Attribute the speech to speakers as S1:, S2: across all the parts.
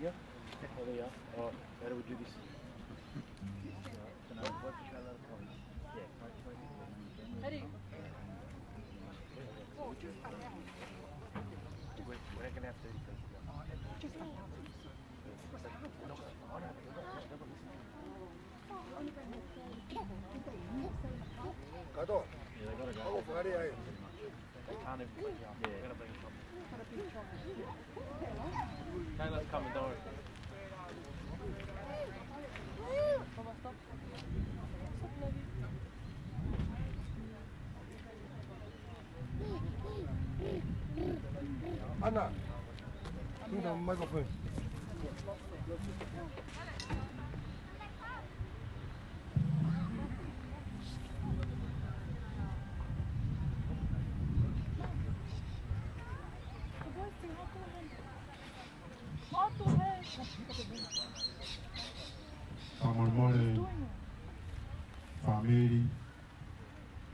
S1: ya? O da ya. Where would you be? Hadi. We're gonna have to.
S2: Kato. Ako pagari ay.
S1: Kyla's coming, don't worry.
S2: Anna. Ini dah microphone.
S3: Famole family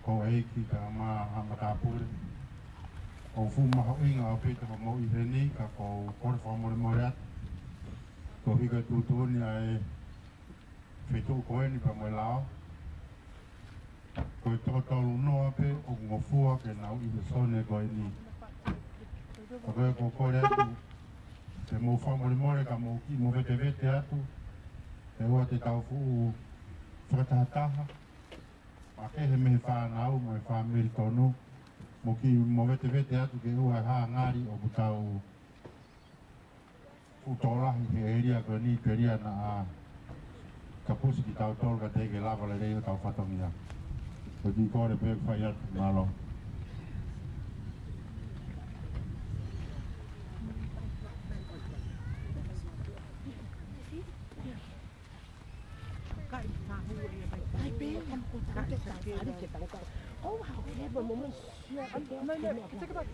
S3: ko eiki ka ma hamakapure o fuma ho inga o pita mo i reni ka ko por famole morat ko hika tutuni ai fetu ko ni pa mo lao ko to to no pe o ngofua ke na i sone ko ni ko ko re te mo famole more ka mo ki mo vete vete atu e hoa te tau fu whakataha a ke he mehe whanau mo e whamiri tonu mo ki mo vete vete atu ke ua ha ngari o putau utolahi he eria ko ni peria na a ka pusi ki tau tolu ka teke lava le rei o tau whatongia o di kore pe whai atu malo
S4: Oh, how clever, Mama. No, take it back.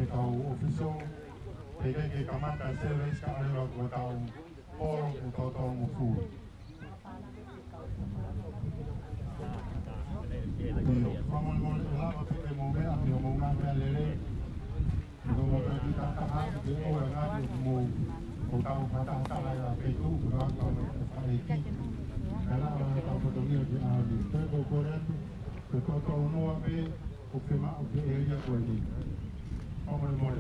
S3: me tau ofiso te ke kamata service ka arewa ko tau oro ko tau tau mo fu Vamos mo lava pe mo me a mo na me lele ko mo ka di ta ha de o na mo ko tau pa ta ta la pe tu ko na ko fa e ki kala na tau ko to ni di a di te ko ko re ko to no a pe o pe ma o pe e ya ko ni Vamos mo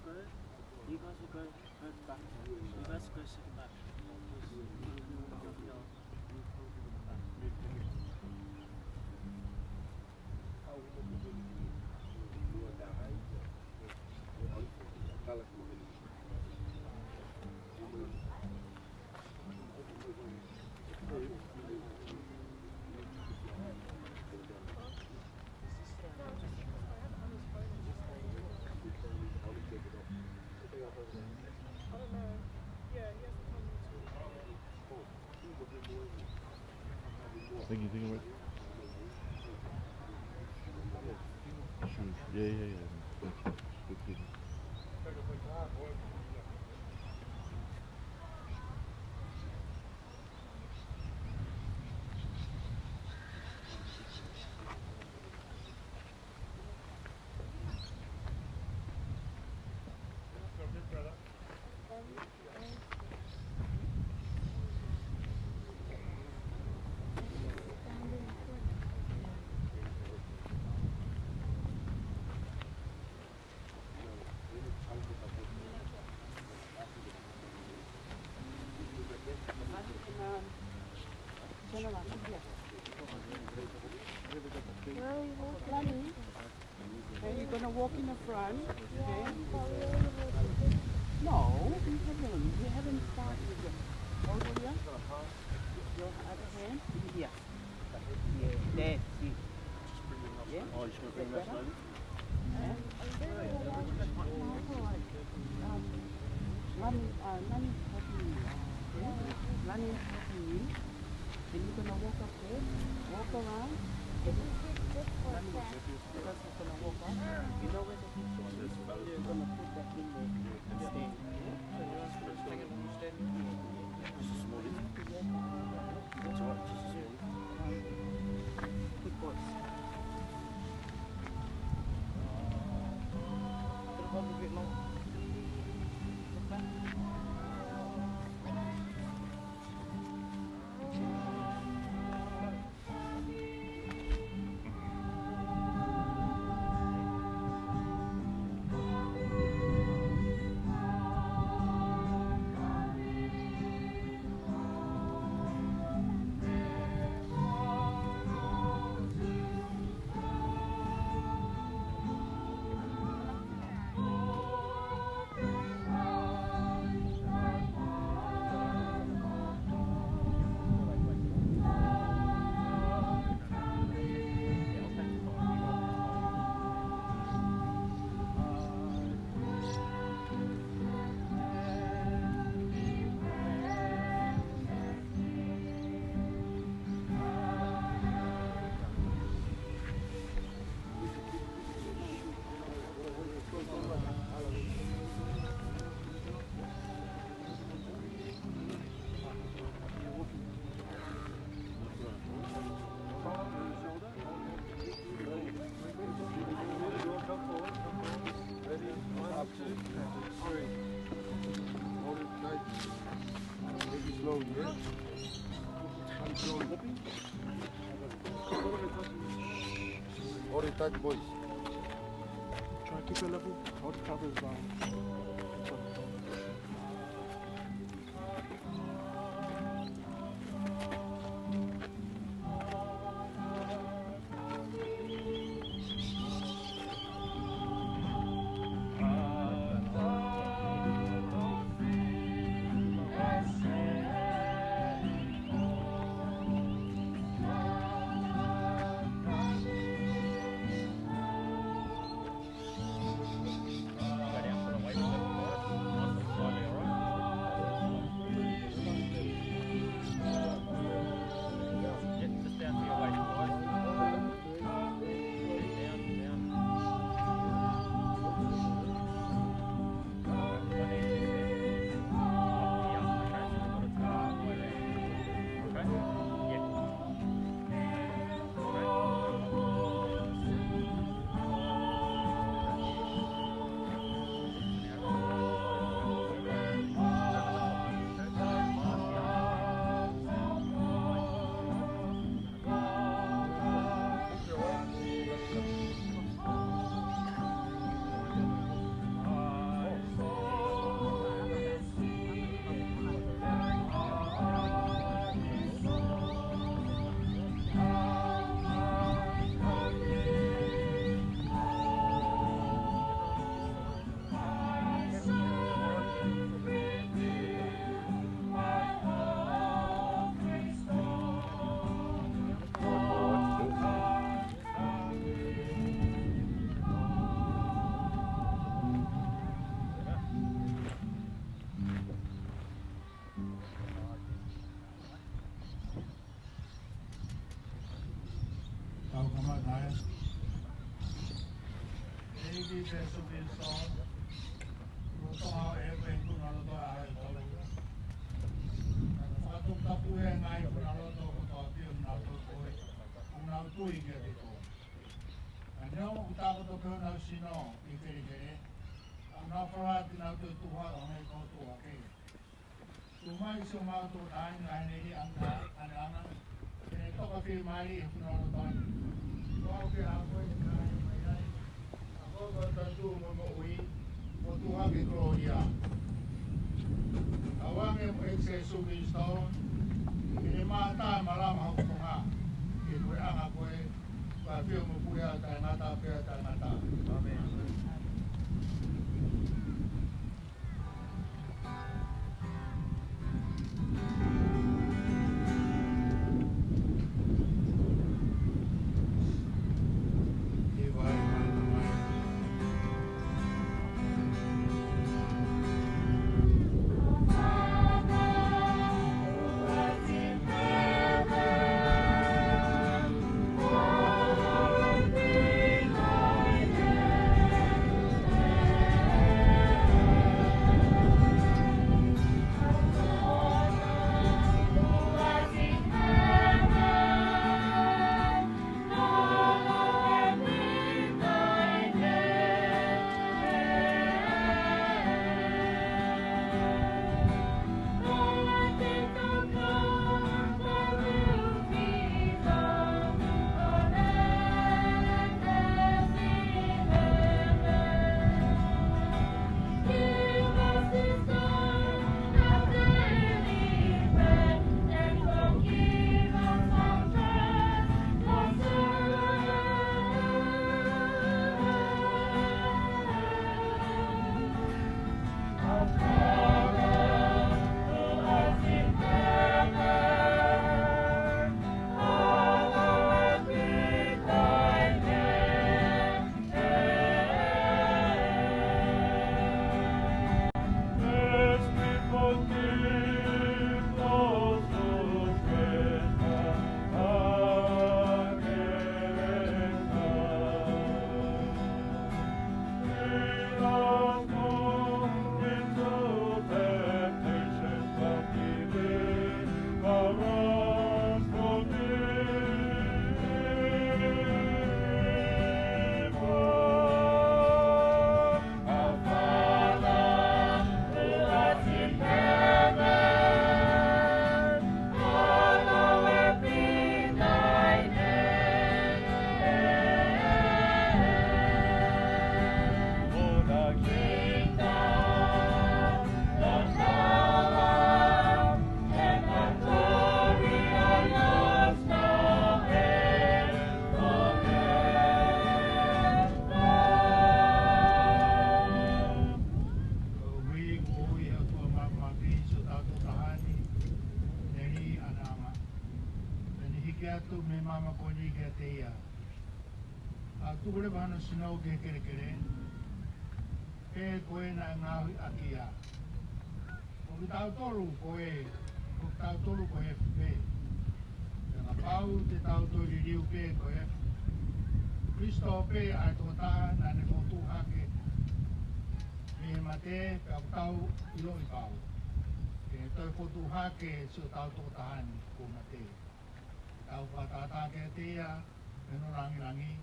S5: You guys will go back. You guys go second back.
S6: Thinking about shoes. Yeah. Good thing.
S7: And you're going to walk in the front. Okay? No, you haven't started yet. Hold here. Your other hand in here. Yeah, there, see. Yeah?
S5: Oh, you're just going to bring that slowly?
S7: Running happy. Then you're going to walk up there, walk around. Because you're going to walk up. You know where the hips are? You're going to put that in there. Stand.
S5: That's all right. Just a small.
S7: Good boys.
S5: Hold a bit long.
S7: Look back.
S2: Hold it tight, boys.
S4: Try to keep it level. Hold the covers down.
S1: Go down for the weight.
S3: mai. Egi se subi so. Roto hao e pe kuna roto a e tolu. Whatum tapu e ngai kuna roto ko tō tiu na to koe. Kuna tui ke te ko. Aneo utako to peo na sino I kere kere. Ana whawati na tu tuha o nei koutua kei. Tumai so mau to tai ngai nei anga ana. Kene toka whiu mai e kuna roto ai. Kau ke a koe kai mai ai. Ako ko tatu mo mo ui. O tuha ke Gloria. Awange mo ekse subi stone. Kene mata malama hukunga. Kene anga koe. Ka whiu mo puia kai ngata pia kai ngata. Amen. Tukure wahana sinau ke kere kere. Ke koe na ngāhui akia. O ki tau tolu koe. O ki tau tolu koe whe. Te ngā pau te tau tori riu pe koe. Kristo pe ai tō taha na ne kōtū hake. Me he mate pe au tau ilo I pau. Ke toi kōtū hake si o tau tō tahani ko mate. Tau whātātā ke tea. Meno rangi rangi.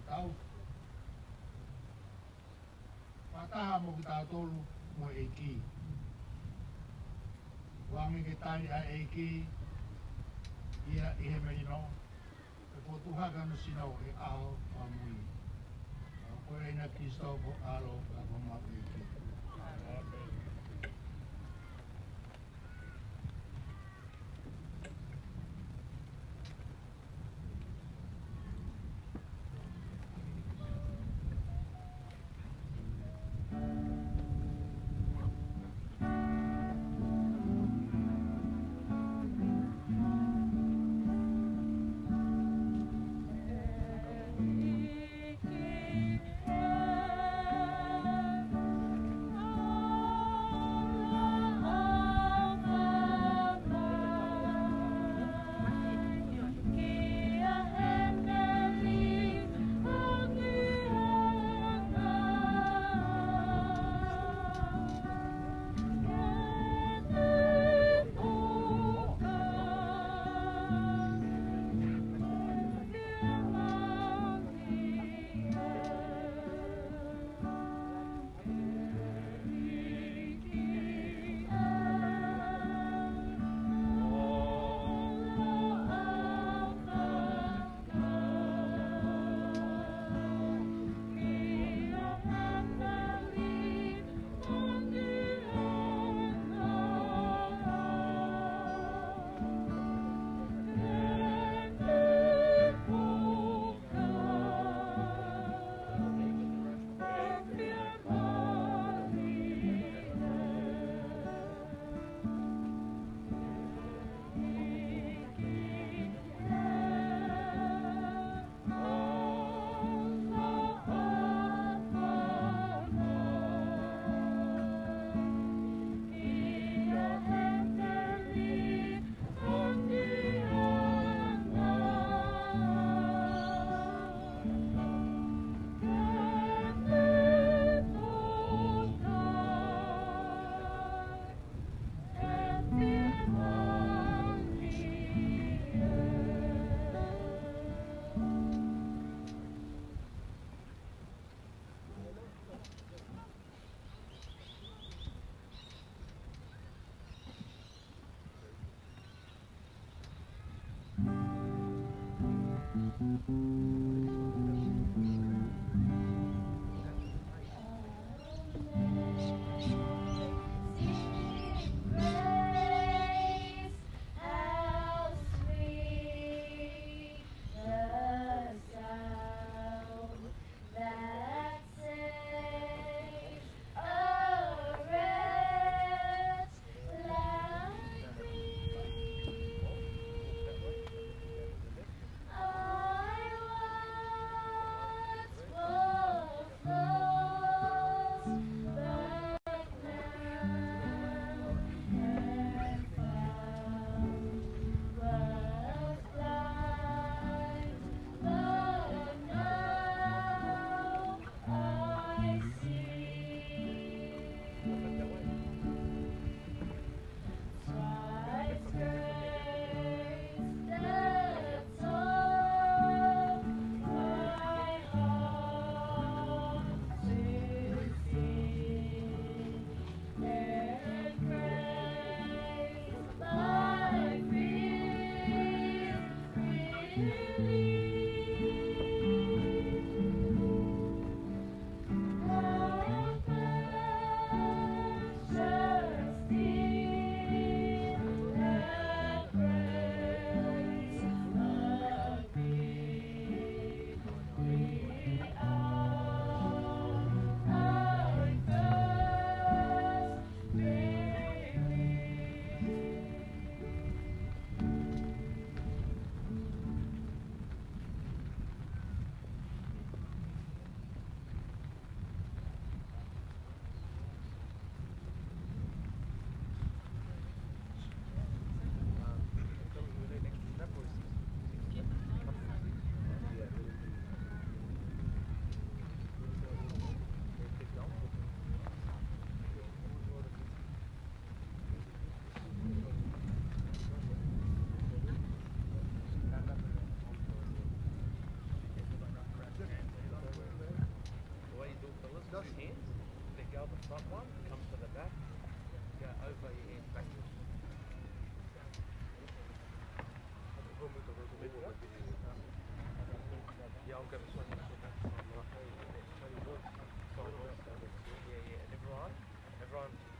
S3: Tau. Pataha mo ki tātolu mo eiki. Wangi ke tari a eiki. Ia ihe merino. E potuhaka no sinau e aho a mui. Koe ina Kristo po alo a mama eiki.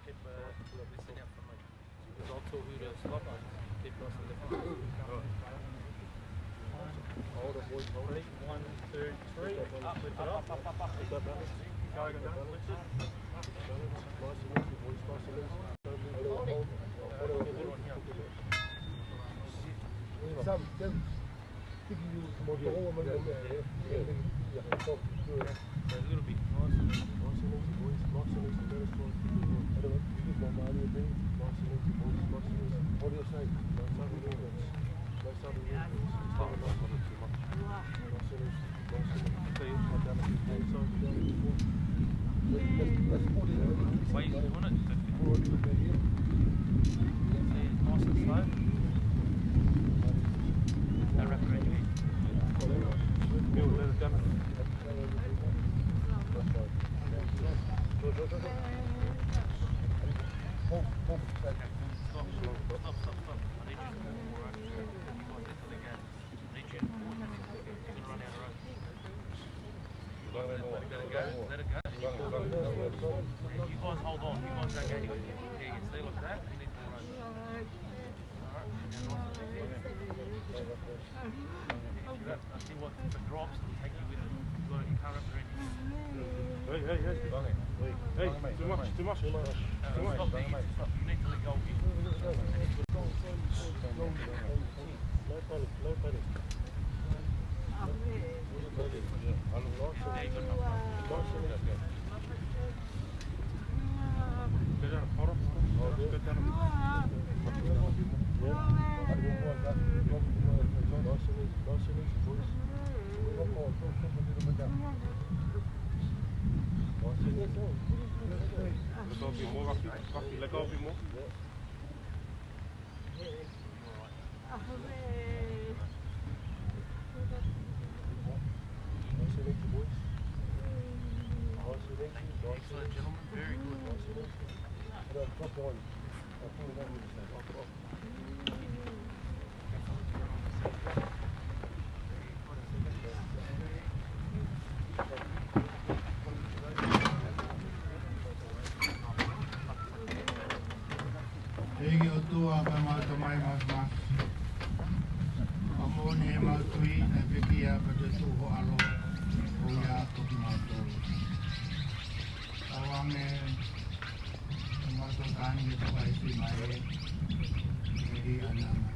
S1: keep listening out for me. Because I'll tell who to stop and keep nice and left. Hold it, boys, hold it. 1, 2, 3. Up, lift it up. Up. Lift that balance. Go again, lift it. Nice and easy, boys, nice and easy. Hold it.
S2: Sam, thinking you want to hold them
S1: So a little bit nice and easy, boys. Nice and easy, very strong. I don't know, you give my money a bit. Nice and easy, boys. Nice and easy. What do you say? No sudden movements. No sudden movements. It's not enough, not too much. Nice and easy. Nice and easy. Okay, I've done it before, so I've done it before. Let's put it in. Why you doing it? See, nice and slow. That wrap around your head. Bill, let it down. Stop. I need you to move more up. You might definitely go. I need you to move. You're going to run out of road. Let it go. You guys hold on. You guys don't go anywhere. Yeah, you stay like that. You need more road. Alright. I see what if it drops, it'll take you with it. You can't wrap around your head.
S6: Hey, too much.
S1: Stop there. You need to let go of it.
S2: Low padding.
S1: Yeah, you got enough.
S6: Go down, hold on. Go down. Let go a bit more, Rocky. Let go a bit more.
S1: Excellent, gentlemen. Very good.
S3: Egi o tua ka mata mai mas. Amoni e mautui e pekia pa te tuho alo o ia o ki mautoro. Tawange matotani e tapaisi mai e ri anama.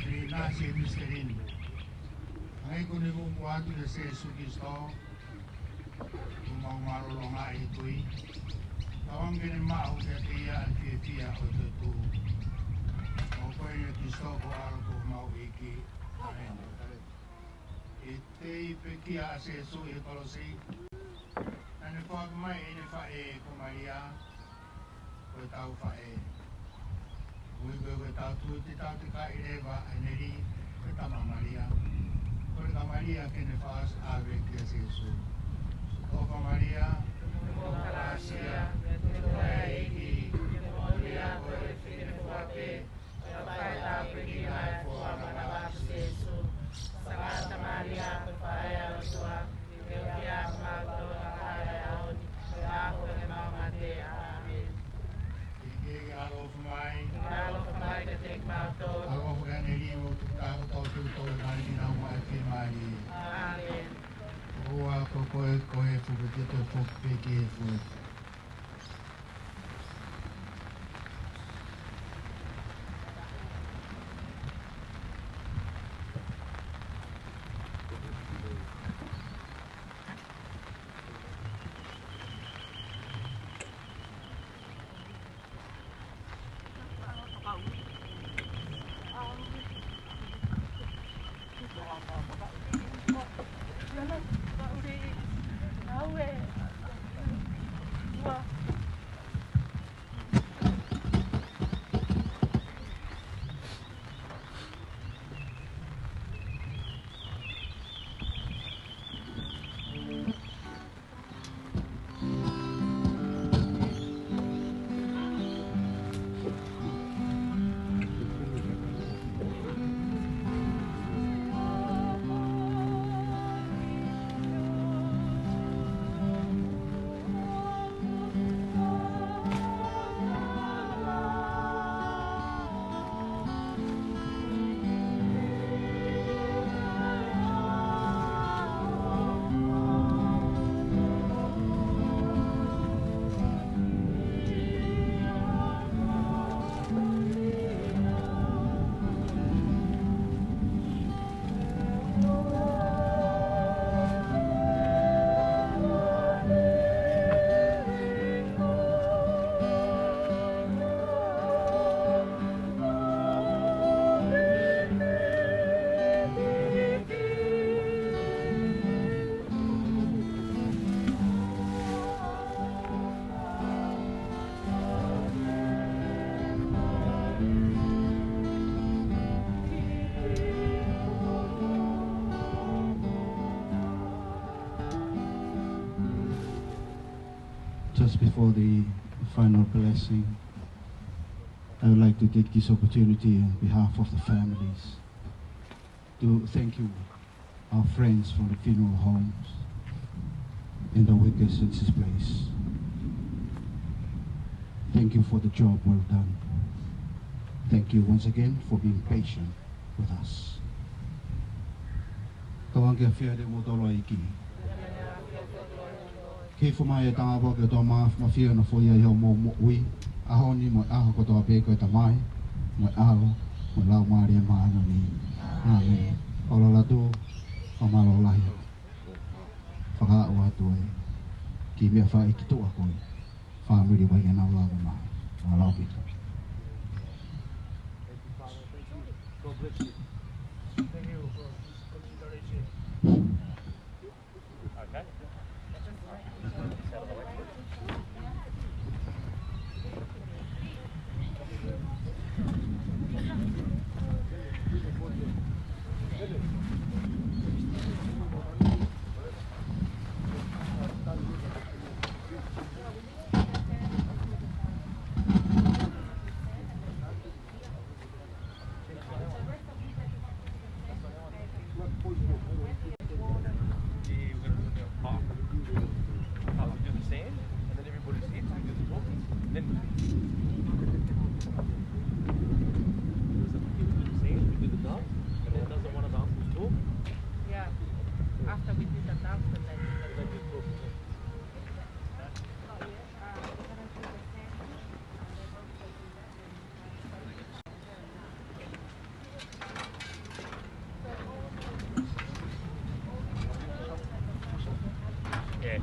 S3: Ri nasi e misterin. Ngai kuni mungu atu le se suki sto. Umau marolonga e tui. Tawang kini mau te tia al fia o te tu. O koe ni ki stoko aro ko mau iki arena. E te i pekia a se su i kolosi. Nane whaak mai e ne whae ko Maria. Koe tau whae. Ui koe tau tu te tau te ka i rewa e neri. Koe tama Maria. Koe ka Maria kene whaas awe ki a se su. Oka Maria. Oka Gracia.
S8: for the final blessing. I would like to take this opportunity on behalf of the families to thank you, our friends from the funeral homes and the workers in this place. Thank you for the job well done. Thank you once again for being patient with us. Kawangia whiare mo tolo iki. Kei whamai e tanga waka tō mawhia na whoia i hau mō ui. Aho ni mo aho ko tō pēko e tamai. Mo aho, mo lau maari e maano ni. Amen. Olo lato, o malo lahi. Whaka o atu e. Ki mea wha iki toa koe. Whamiri wai e nau lau mai. Mo lau pito.
S1: God bless you. Thank you for consideration.
S6: Okay.
S7: After we did the dance, then
S6: Yeah.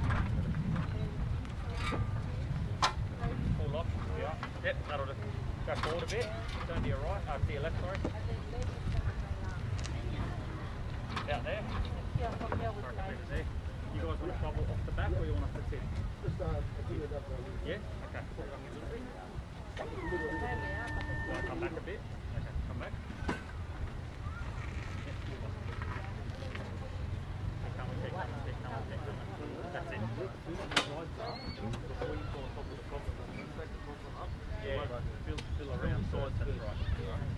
S6: Pull up. Yeah. Yep, that'll just go forward a bit. Turn to your right. To your left, sorry. Out there. You guys want to travel off the back or you want us to sit?
S2: Just do it up
S6: Yeah? Okay. Want to come back a bit? Okay, come back. Come and check. That's it. Yeah, fill around sides, that's right.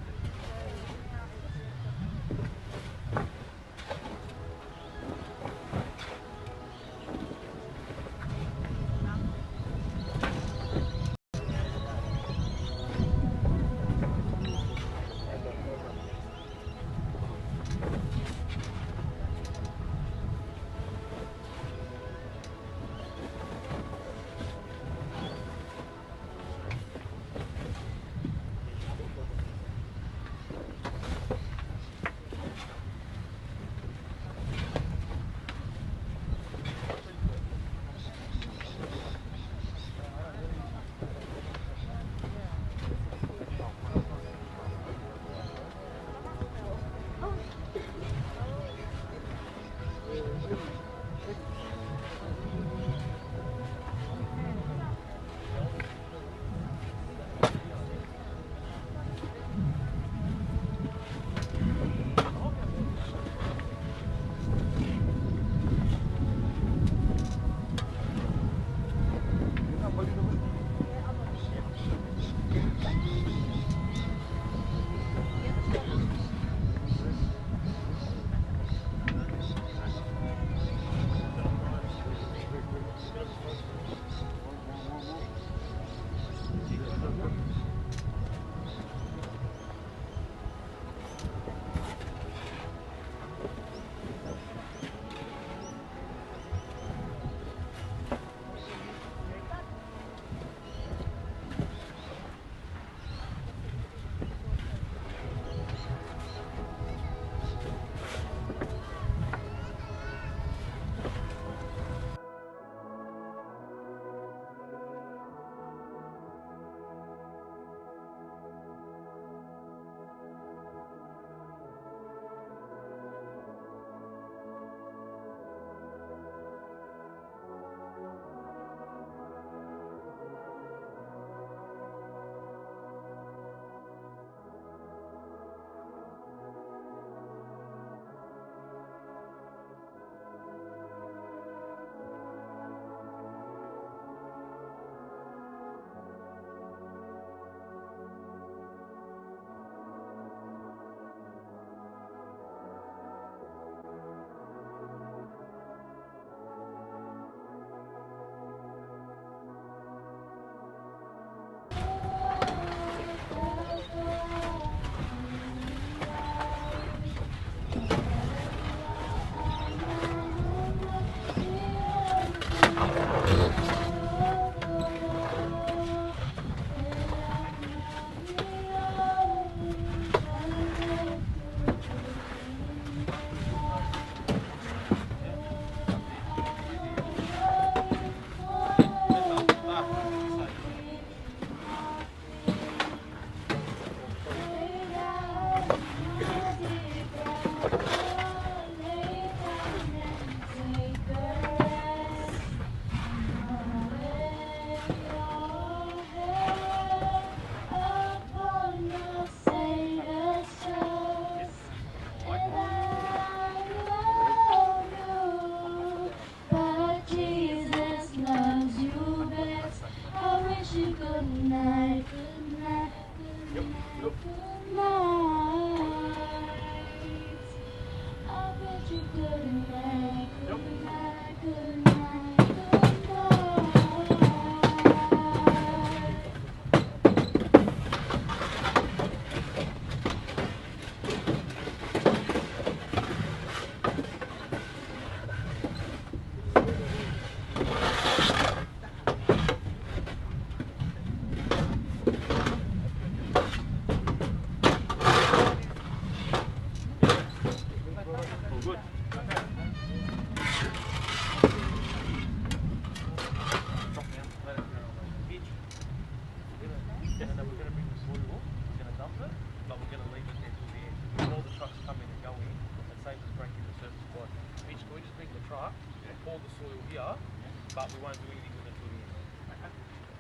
S6: But we won't do anything with it till the end.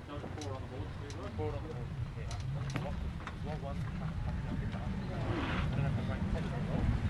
S6: So just pour it on the board. Pour it on the board. Yeah. Well, one. I don't have to break the top of it.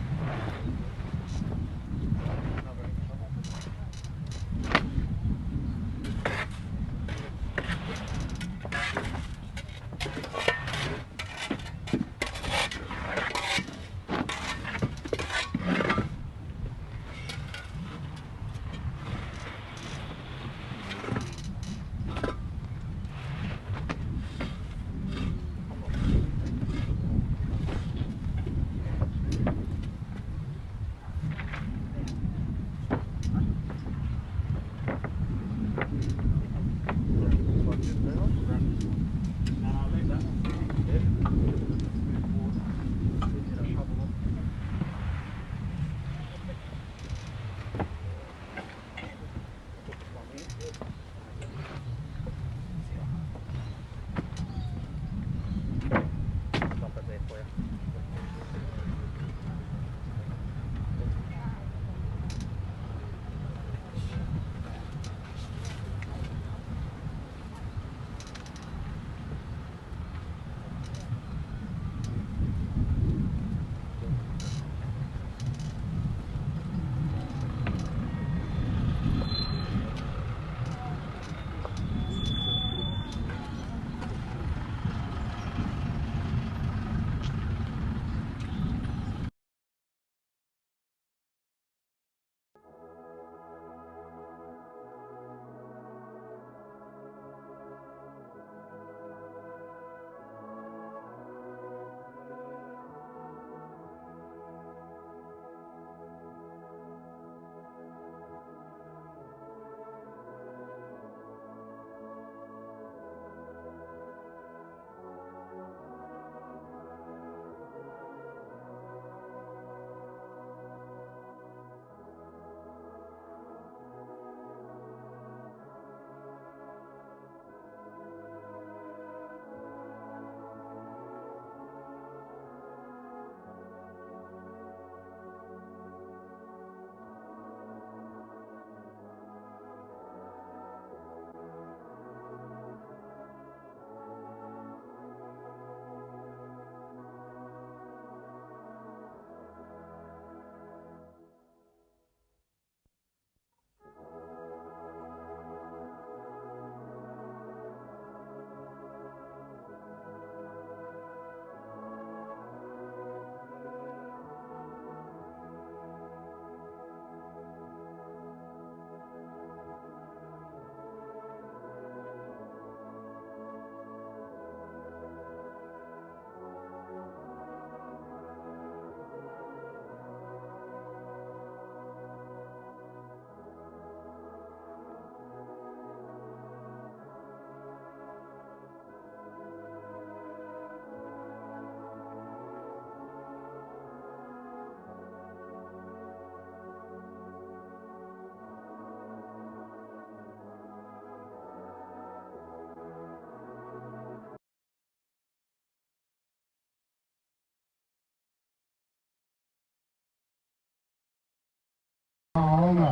S3: Aonga.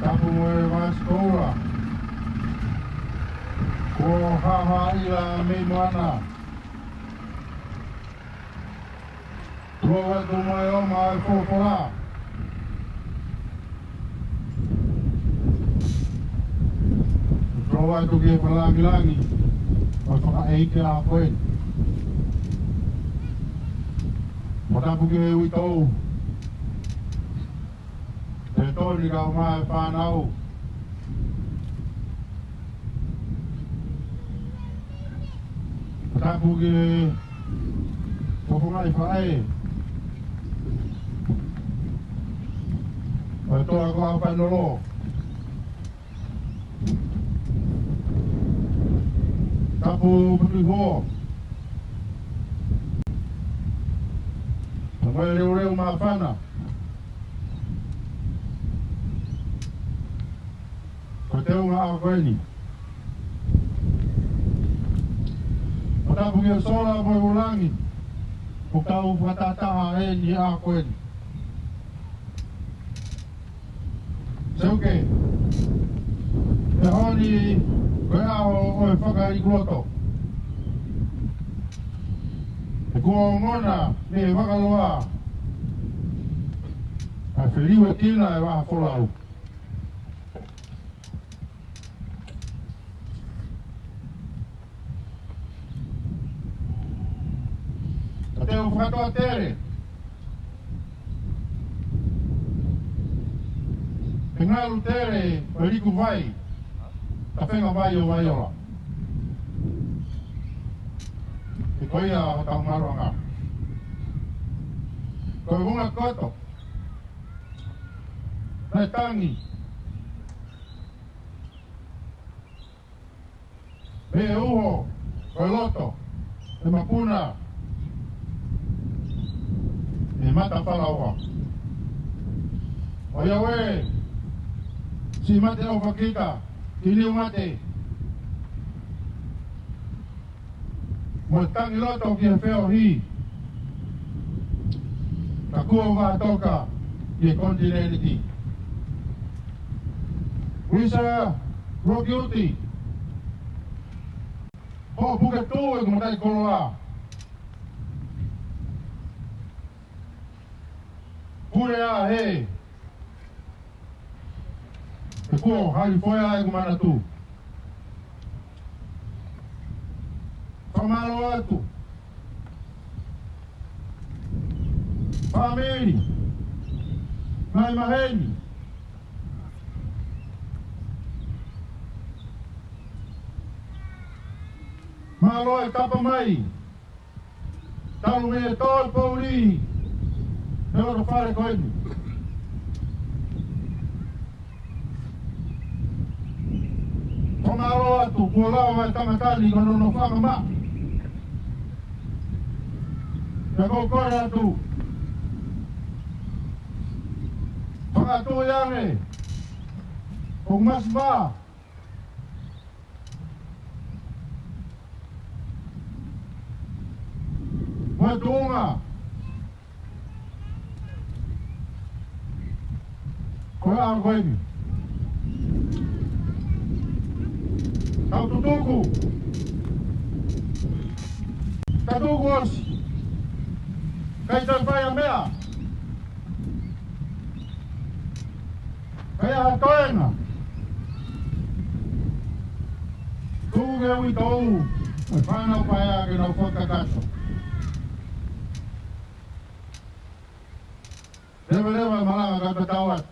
S3: Tapu moe Vaskoura. Ko haha ila me moana. Tua tu moe o mai fofora. Hawa tu ke palangi-langi. Whakaeike a koe. Watapu ke ui tau. Te tōni ka mai whanau. Watapu ke whapungai whae. Wai toa ko a whanoro. Tapu putui ho. Wai reu maa whana. Ko te unga a koeni. O tapu kia sola mai ulangi. Ko tau whatataha e ni a koeni. Seuke. E honi koe aho o e whaka i kloto. E kua ngona me e wakaloa. A whiriwe tina e waha wholau. A te o whakatoa tere. E ngaru tere o riku vai. Ta whenga vai o vai ola. E koia o tau maroanga. Koe hunga koto. Nei tangi. Me e uho. Koe loto. E mapuna. E mata whalaoa. O ia we. Si mate o whakika. Tini mate. Mo tangi loto ki e wheo hi. Ka kua ngā toka ki e kontinenti. Wisa Rogiuti. Ho puke tū e kumatai koroa. Pure a he. E kua hari foia e kumana tū. Whamalo atu. Whamiri. Nai maheni. Malo e tapa mai. Talu me e tōi pouri. E oro whare koeni. Whamalo atu. Kua lao e tamatani kono no whakama. Te kou kore atu. Whakatu iange. Kung mas ba. Moe tuunga. Koe a koeni. Tau tutuku. Tatuku osi. Kai tai whai a mea. Kai a hatoenga. Tūge ui tau. Ai whanau whai a ke nau whakakaso. Rewa malanga kata tawat.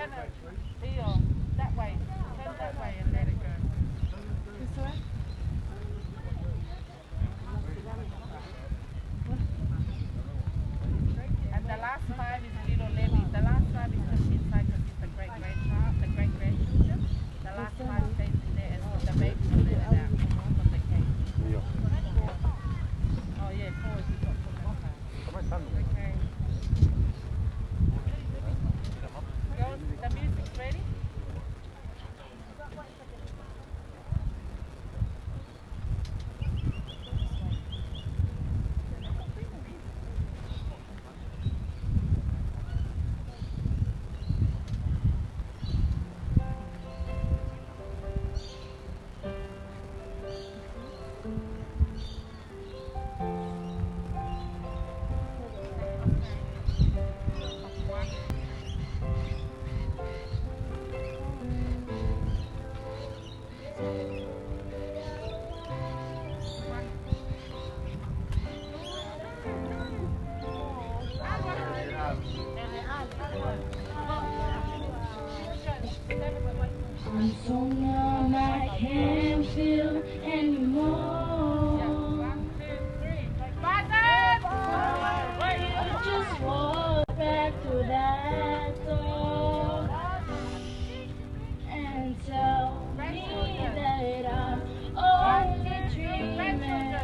S7: Turn it. Theo, that way. Turn that way and let it go. This way? And the last 5 is a little Levy. The last 5 is just inside because it's the great-grandchild, the great-grandchildren. The last 5 stays in there and the baby will let it out from the cage. Oh yeah, 4 is got from that side. Okay. Go, the music's ready?
S9: I'm so numb, I can't feel anymore. I just walk back through that door and tell me that I'm only dreaming.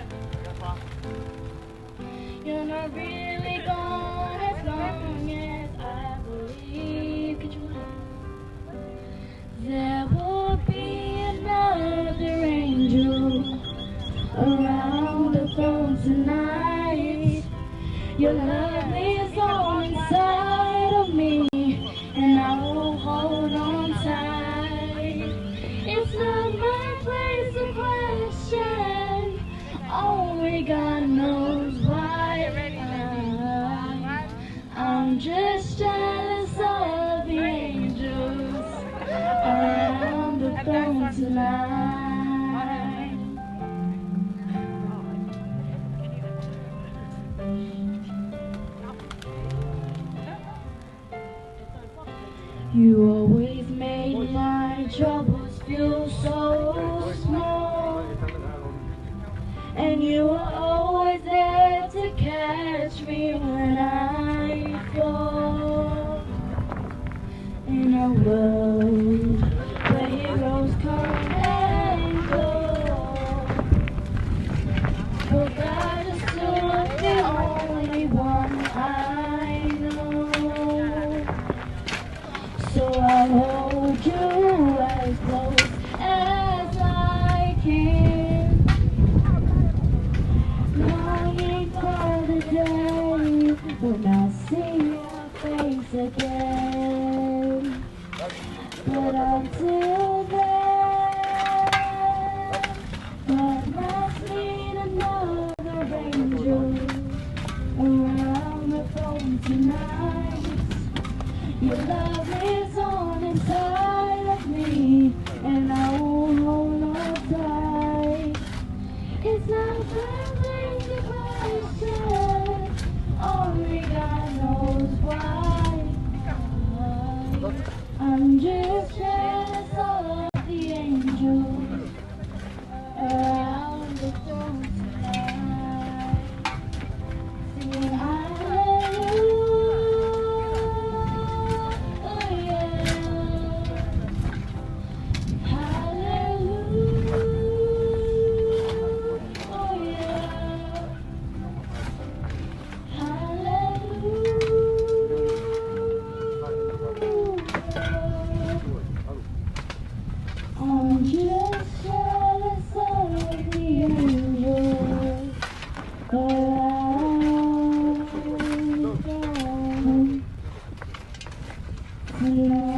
S9: You're not really gone as long as I believe. Could you look? There will be another angel around the throne tonight. Your love is all inside of me, and I will hold on tight. It's not my place to question, only God knows why. I'm just jealous of the angels around the throne tonight. You always made my troubles feel so small, and you were always there to catch me when I fall. In a world where heroes come and go, but God is still the only one I know. So I'll hold you as close as I can, longing for the day when I see your face again. But until then, God must need another angel around the throne tonight. Your love is on inside of me, and I will hold on tight. It's not something to question, only God knows why. I'm just jealous of the angels around the throne tonight, singing hallelujah. I'm just jealous of the angels around the throne tonight.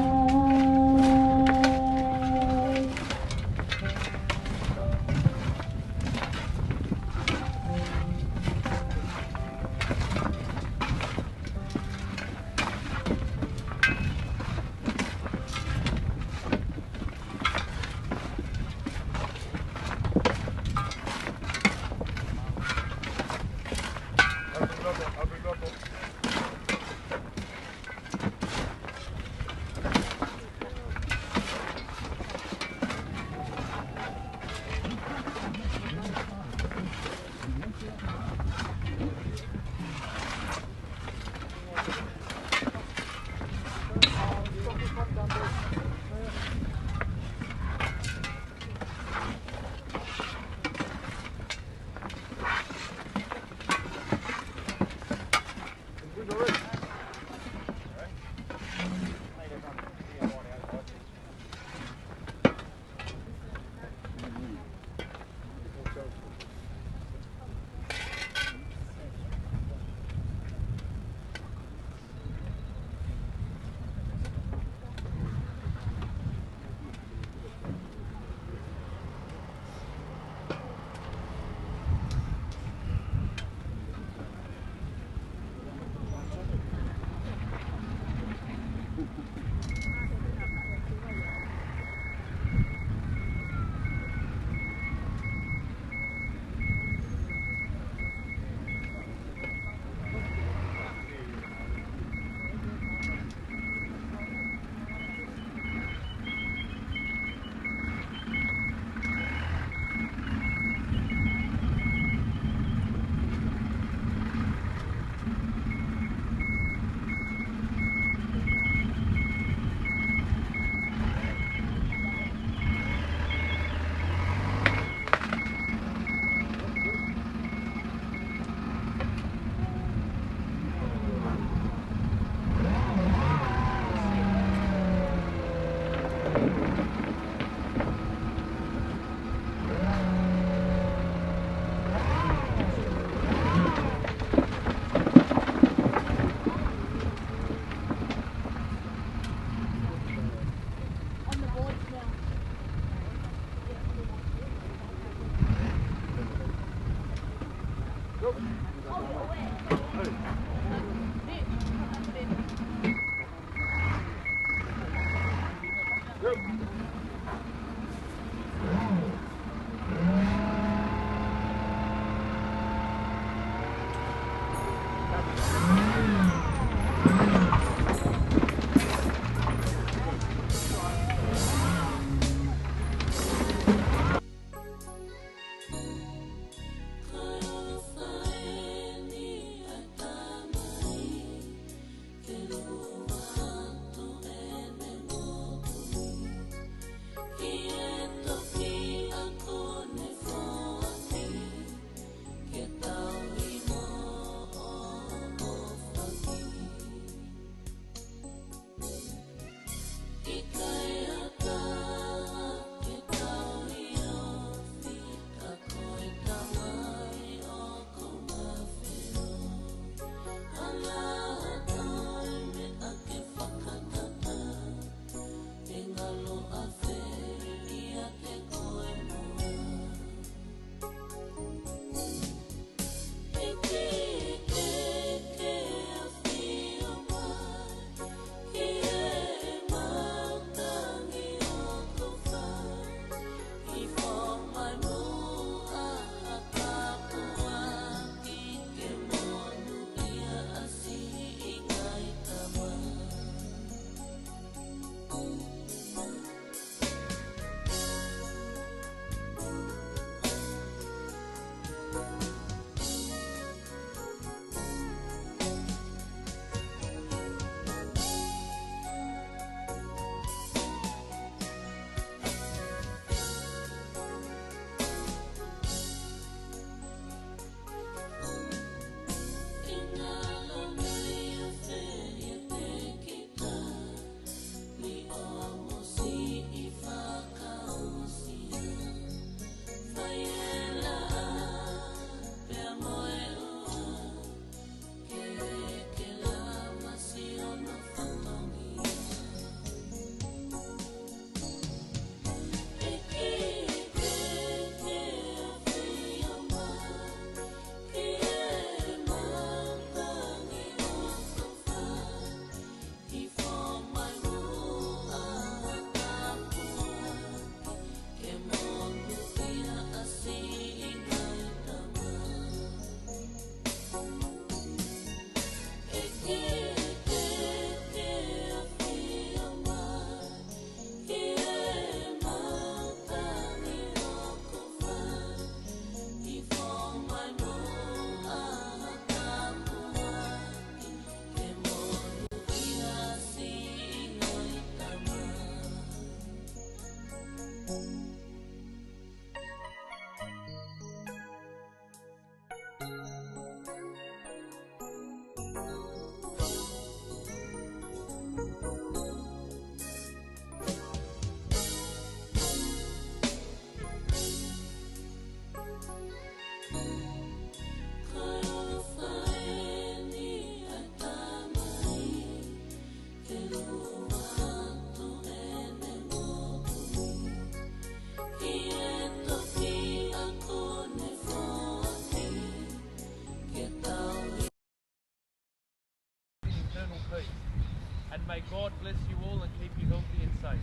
S6: And may God bless you all and keep you healthy and safe.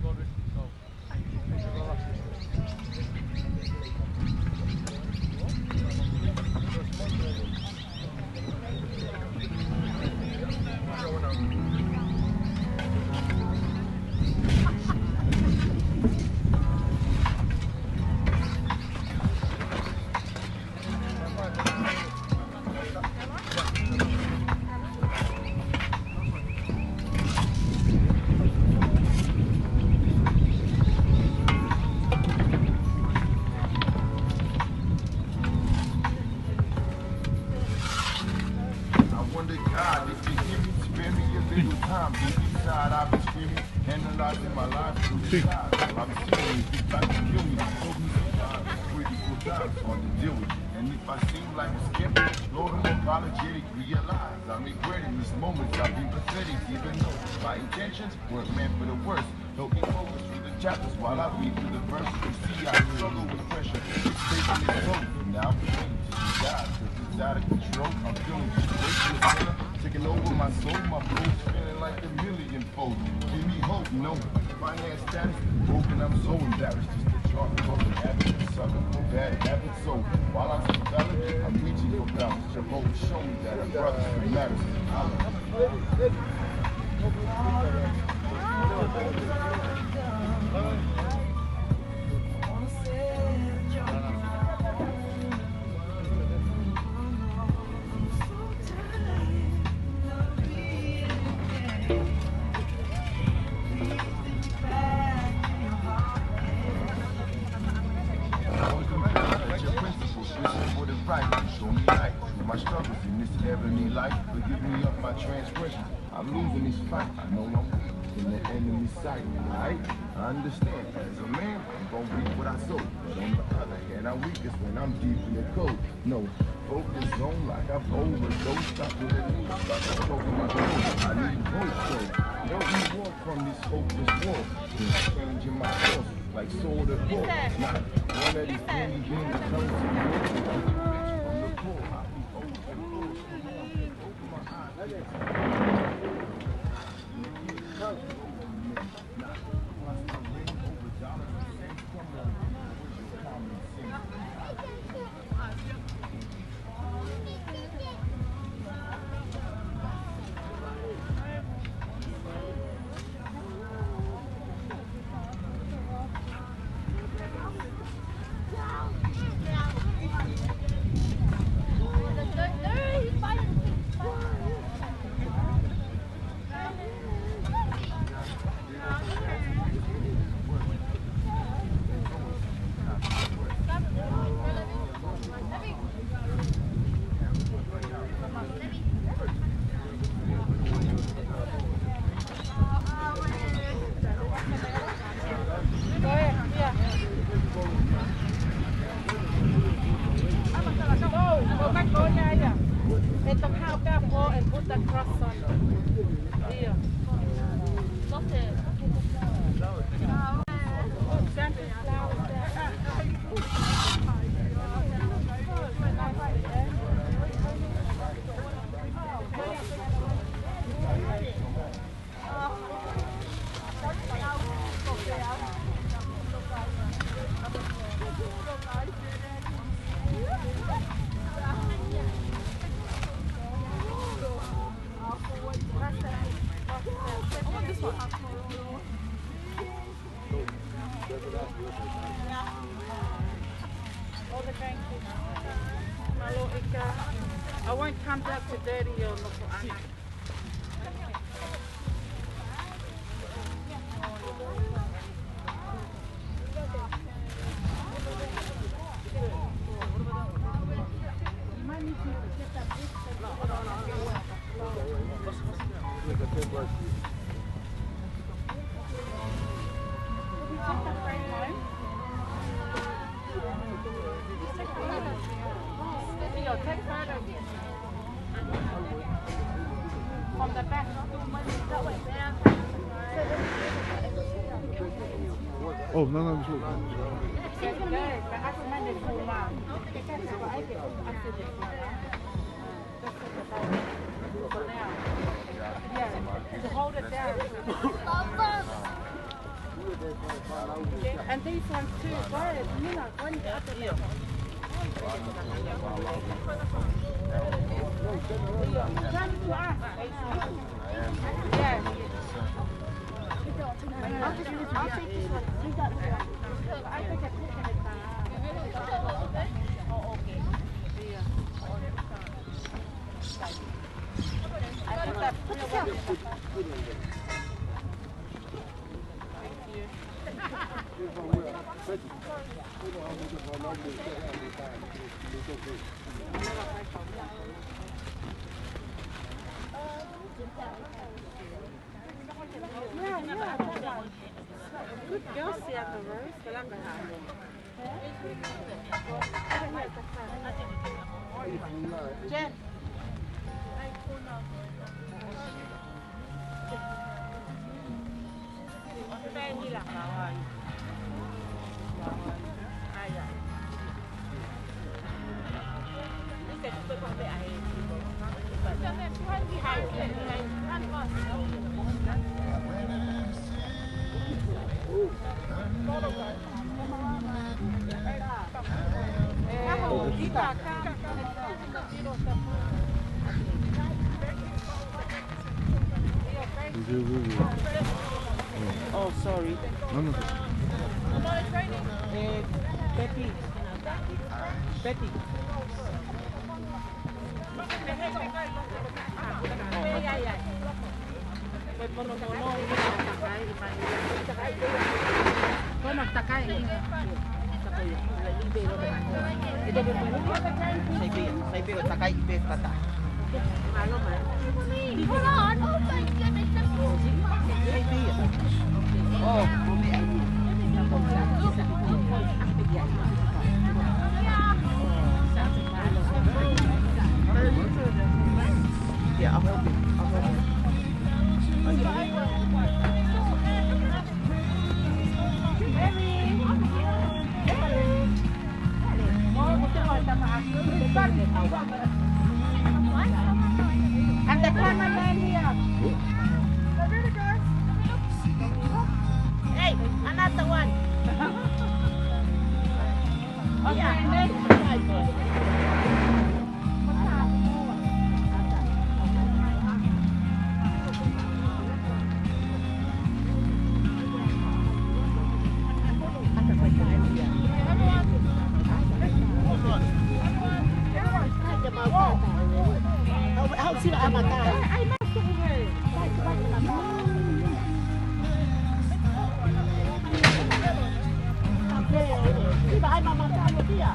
S6: God rest your soul.
S10: And if I seem like a skeptic, Lord, I'm apologetic, realize I regret in these moments I've been pathetic, even though my intentions weren't meant for the worst. Help me focus through the chapters while I read through the verses. You see, I struggle with pressure, it's taking its toll. Now I'm praying to you, God, cause it's out of control. I'm feeling just grateful, taking over my soul, my bones feeling like like a million fold. Give me hope, no. Finance status broken, I'm so embarrassed. Just the chart, broken habits, sucker, bad habits. So while I'm still valid, I'm reaching for balance. Jehovah show me that I'm brothers who matters. Show me light through my struggles in this heavenly life. Forgive me of my transgressions. I'm losing this fight. I know I'm weak in the enemy's sight. Alright? I understand. As a man, I'm gonna reap what I sow. But on the other hand, I'm weakest when I'm deep in the cold. No, focus on like I've overdosed. Stop with a knee. Stop stroking my soul. I need hope, so help me walk from this hopeless war. Changing my course like sword or board. Not one of these candy beans that comes to me.
S7: I won't come back to daddy or look for Anna. From the back.
S2: Oh, no, it's
S7: to hold it down. And these ones too, one the other level. Come to us. Yeah. I'll take this one. You got it. I think I put it in. Oh, okay. I think that's put it in. Good girl, see at the rose, but I'm going to have it. Jen. Hãy subscribe cho kênh Ghiền Mì Gõ để không bỏ lỡ những video hấp dẫn.
S5: Oh, sorry.
S1: No, no.
S5: Betty. Betty. Saya biar takai ibe kata.
S9: Hold on. Oh my goodness.
S5: Oh, yeah, I'll help you.
S7: And the cameraman here. Hey, another one. Yeah, next.
S5: How sila amatai? Diba ay mamatay mo dia?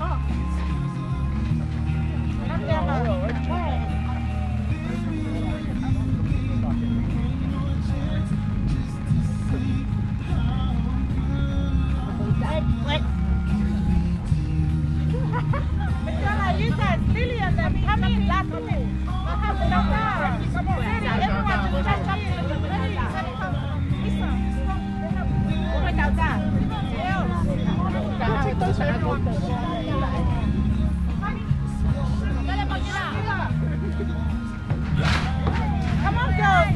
S7: Come on, girls.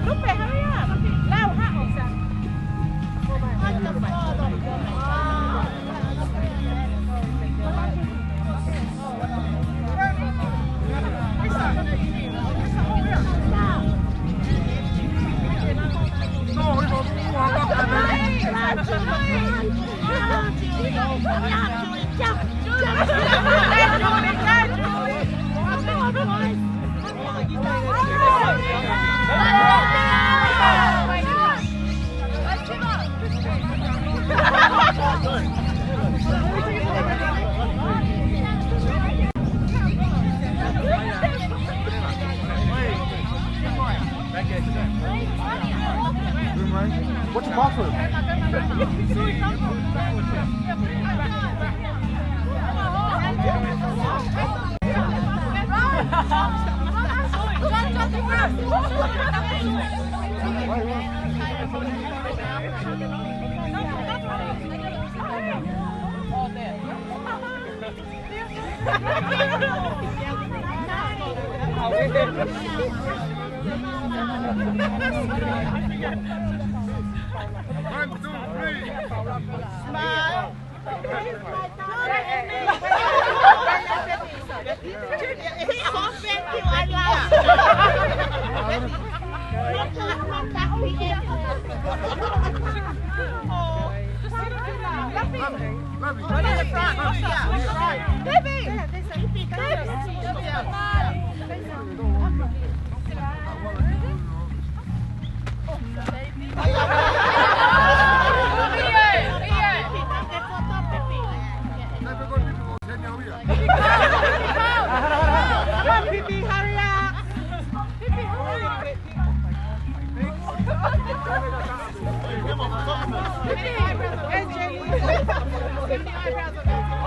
S7: Lupe, hurry up. Now,
S1: What's your bathroom?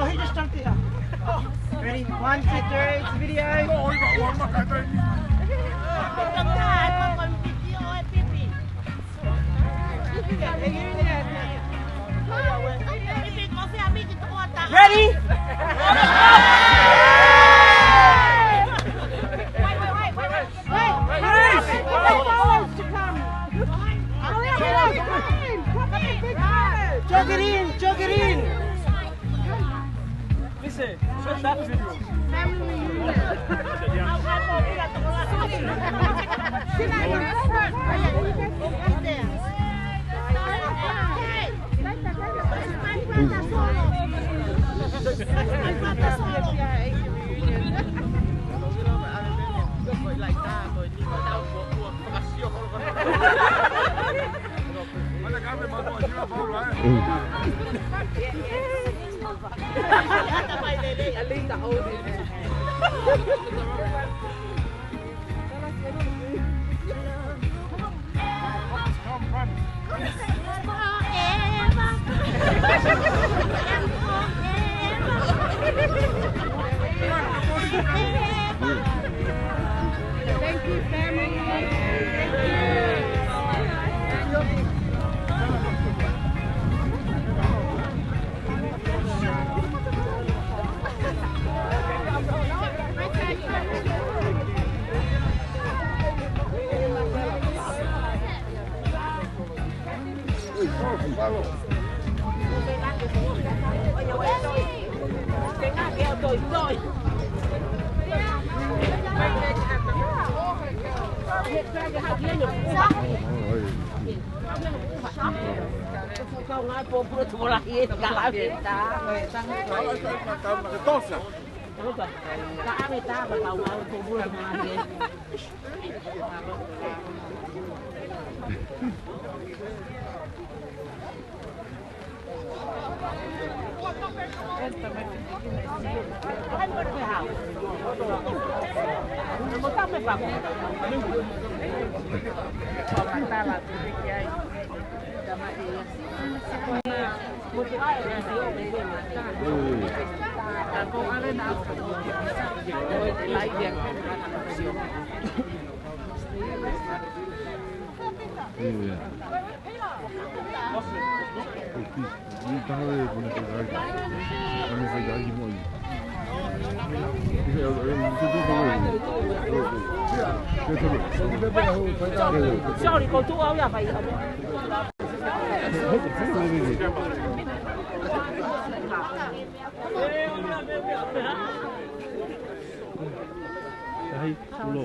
S5: Oh, he just jumped it. Ready? 1, 2, 3, it's a video. Ready? Jog it in, jog it in.
S4: say? What's that video?
S9: Thank you, family.
S11: Không ai phố vừa thua lại cả Việt ta người ta cả người ta mà tàu nào phố vừa mà đi một trăm mấy bằng còn ta là một cái ai ở đây bên con ăn lên nào rồi lại việc Sorry, con chú áo là phải
S1: Đây, lỗ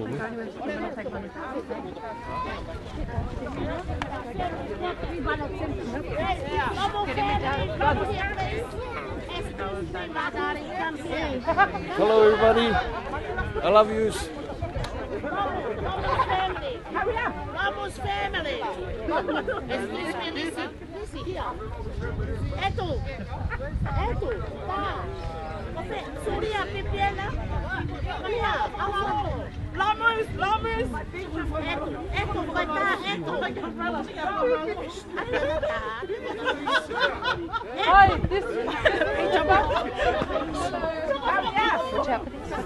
S1: Hello everybody, I love you.
S11: Vamos family. Excuse me, Lizzie. Lizzie, here. Eto. Ta. Surya Pipiana. Maria, Awo. Lamas. Eto, Bata,
S7: Oi, this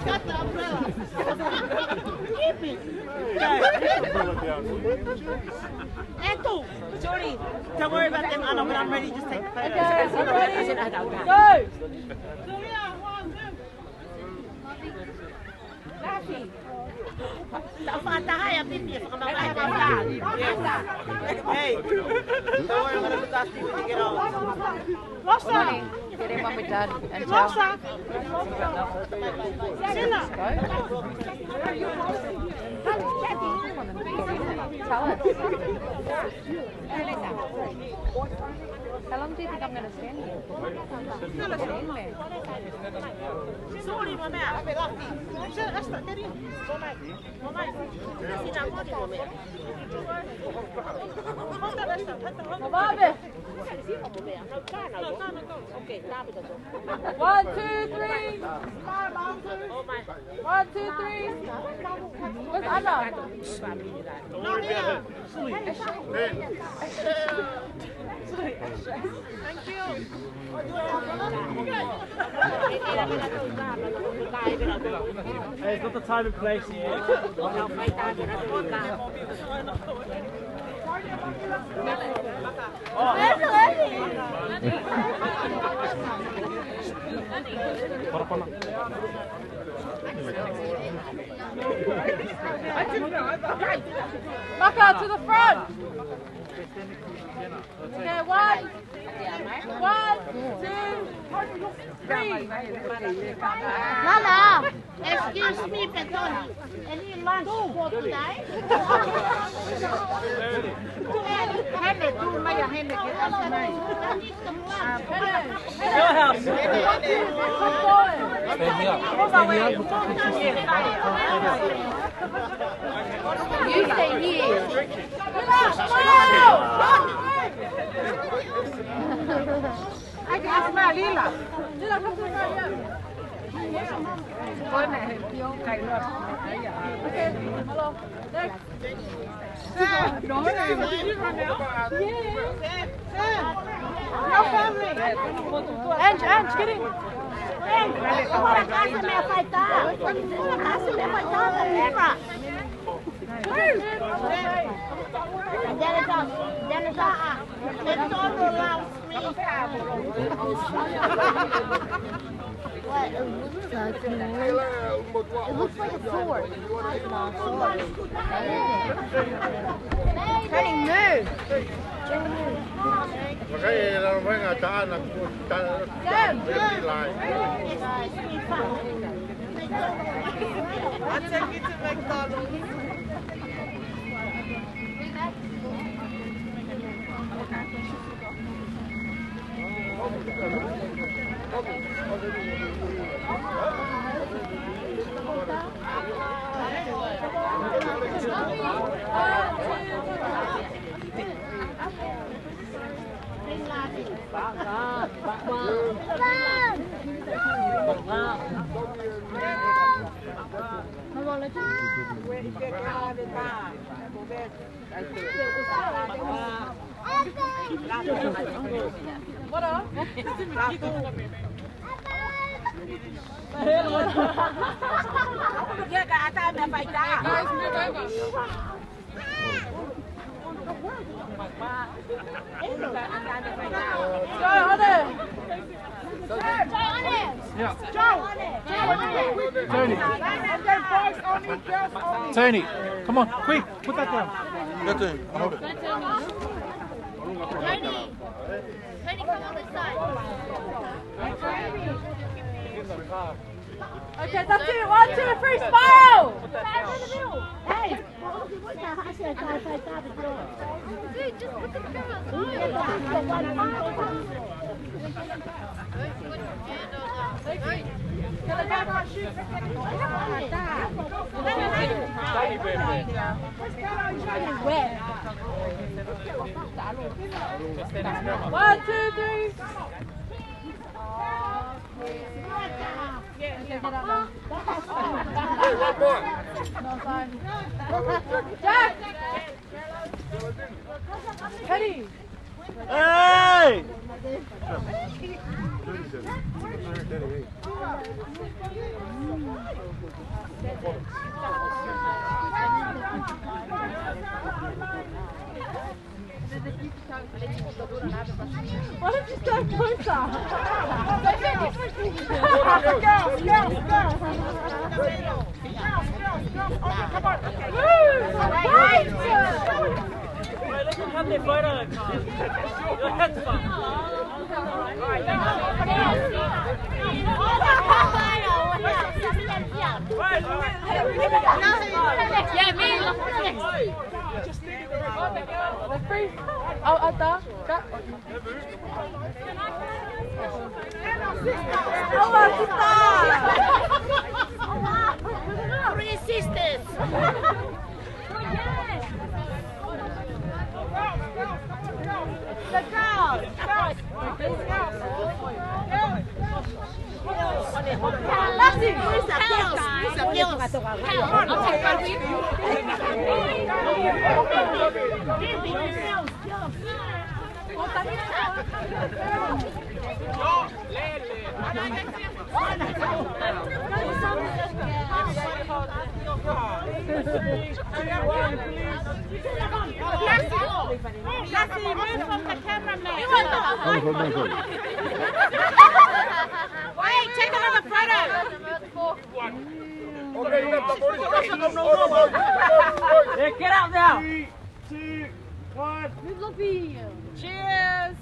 S11: got the umbrella. Keep it. Eto. Sorry. Don't worry about them, Anna. When I'm ready, just take the photos.
S7: Okay, go.
S11: Hey, don't worry, I'm gonna look after you when you get home. Rosa!
S7: Get in with Dad and
S11: Rosa! Silla!
S7: Tell us. How long do you think I'm going to stand here?
S11: Sorry, mamma. Okay,
S7: 1, 2, 3. 1, 2, 3. Where's Anna?
S11: Not here. Thank you.
S4: Hey, it's not the time and place here.
S7: Back out to the front.
S4: Okay, 1, 2, 3.
S11: Lala, excuse me, Petoni. Any lunch for today? Hand it to my hand it get us tonight. I need some lunch.
S6: Your house.
S11: You stay here. I can smell Lila.
S4: Lila, come to Maria.
S11: Con này cày luôn.
S4: Okay, hello. Next.
S11: Đó này. No family.
S4: Ange, get in.
S11: Agora a casa me afeitar. A casa me afeitar da Lima. Jangan betul laut me. What? It looks like a sword. Turning move.
S2: Makanya dalam mereka caan aku
S5: I'll take you to McDonald's.
S4: What up?
S11: Yeah, I thought me afeitar.
S4: Guys, move over. Joe, on it.
S6: Tony, come on, quick, put that down.
S3: That's it. Hold it.
S9: Tony, come on this side.
S4: Okay, that's it. 1, 2, 3, smile!
S11: Hey!
S9: Dude, just put the camera
S4: One, two, three. Jack! Teddy!
S6: Hey!
S4: Why don't you stand closer?
S6: Let them have their photo card. That's fun.
S9: Yeah, me.
S4: Oh, Ata.
S11: Three sisters. The girls.
S4: Lassie,
S11: who's the girls? Who's the girls?
S7: Lassie, move from the cameraman. Wait, take another photo.
S2: Okay, you got the
S6: Yeah, get out now.
S2: 3, 2,
S5: One.
S7: Cheers!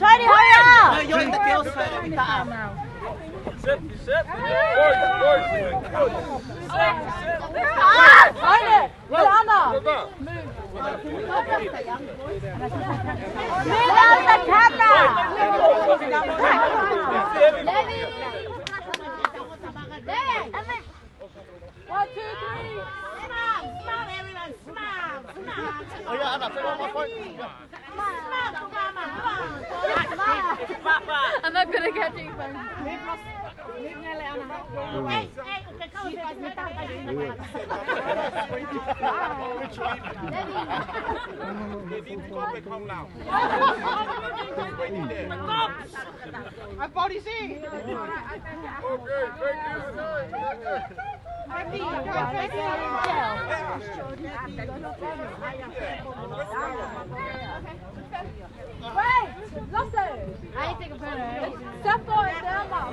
S11: Tony, hurry up!
S5: No, you're in the girls' photo. We cut out.
S6: Sit.
S11: Tony! Well, Anna! Move out the camera! One, two, three! Smile, everyone! Smile!
S2: Oh yeah, Anna, say one more point.
S7: I'm not good at catching things.
S5: My body's in.
S11: Wait! Lasso! I need to take a photo. Step forward down, Mark.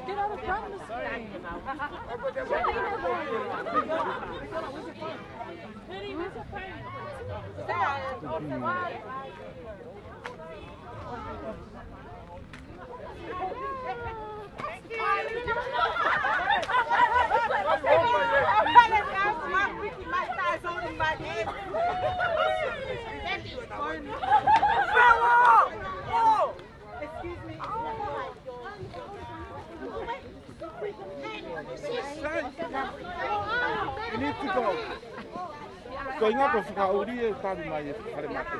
S11: Get out of front of the screen.
S2: You need to go. Kau ingat kau suka uri tadi mai hari mati.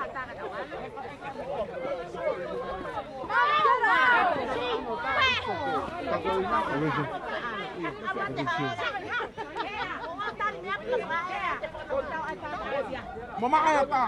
S2: Mama ayah apa?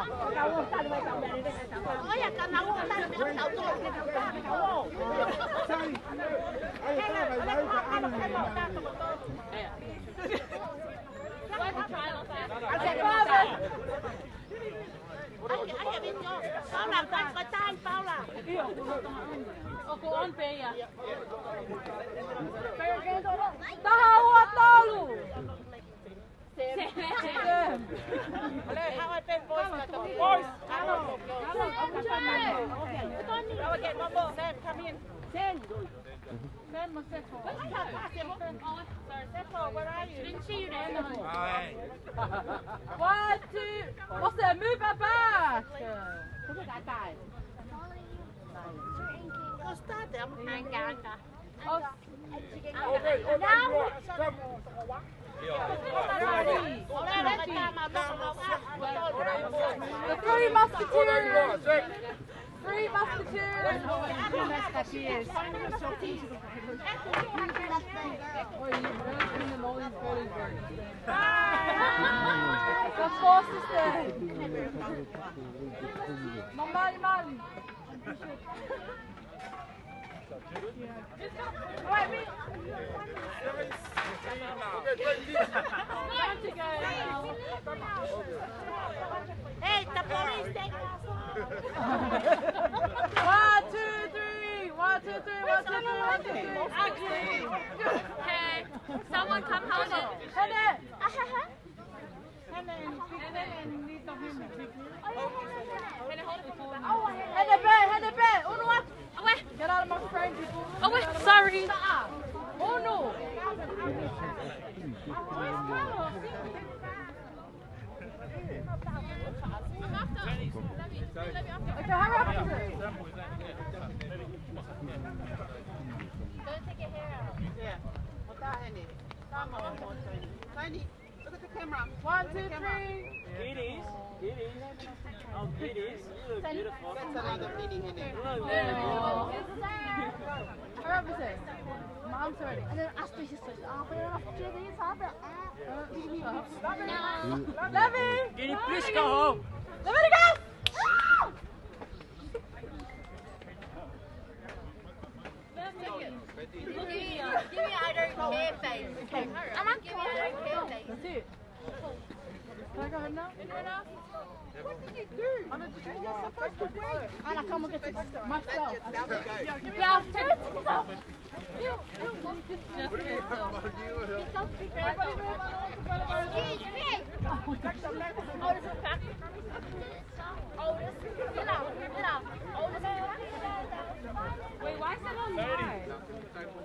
S7: Where are you? Didn't see you there.
S11: One, two. What's that? Move her back. The Three Musketeers. Three Musketeers. The Four Sisters. Mali. Hey, the police take us. 1, 2, 3. 1, 2, 3. 1, 2, 3. 1, 2, 3.
S7: Okay, someone come hold it.
S11: Hold it. Head a bit.
S7: Away.
S11: Get out of my frame, people.
S7: Away. Sorry.
S11: Oh no. Okay, hurry up.
S7: Don't take your hair out.
S5: Yeah. Without any. Tiny. Look at the
S7: camera.
S4: 1, 2, 3.
S5: It is. Oh, it is. You look beautiful.
S4: That's another mini in there.
S5: You look very beautiful.
S4: Hurry up, Missy. Mom's ready. And then ask my sisters. Oh, but you're not doing this, are you? Levy!
S5: Giddy, please go home.
S4: Levy, go!
S9: Give me I don't care face. I'm not giving I don't care face.
S4: That's it. Can I go home now?
S9: Anyone else?
S4: What did you do? You're supposed to wait. Anna, come and get this myself.
S9: Yeah, turn it yourself. Excuse me. Otis is back. Otis, get out. Otis,
S4: Wait, why is that on live?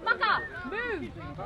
S9: Maka, move.